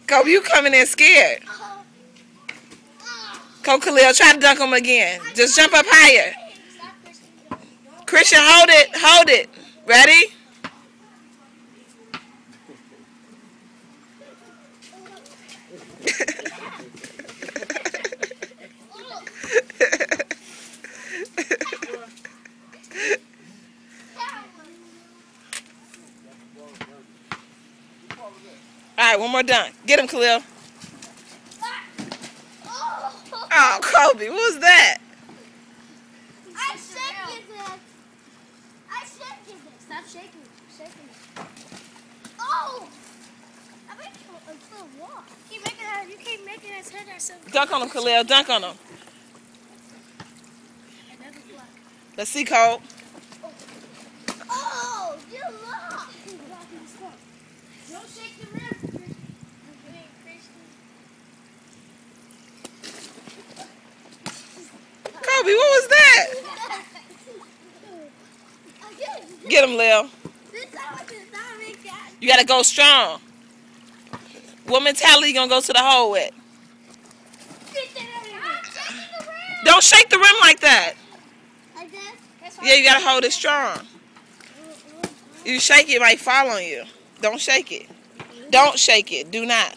Kobe, you coming in scared. Go, Khalil, try to dunk him again. Just jump up higher. Christian, hold it. Hold it. Ready? All right, one more dunk. Get him, Khalil. Oh, Kobe, what was that? I shaking it. I shaking it. Stop shaking it. Shaking it. Oh! I make it still walk. Keep making her. You keep making us hurt ourselves. Dunk on him, Khalil. Dunk on him. Let's see, Cole. Oh, you lost. Don't shake the rim. Kobe, what was that? Get him, Lil. You gotta go strong. What mentality you gonna go to the hole with? Don't shake the rim like that. Yeah, you gotta hold it strong. You shake it, it might fall on you. Don't shake it. Don't shake it. Do not.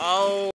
Oh.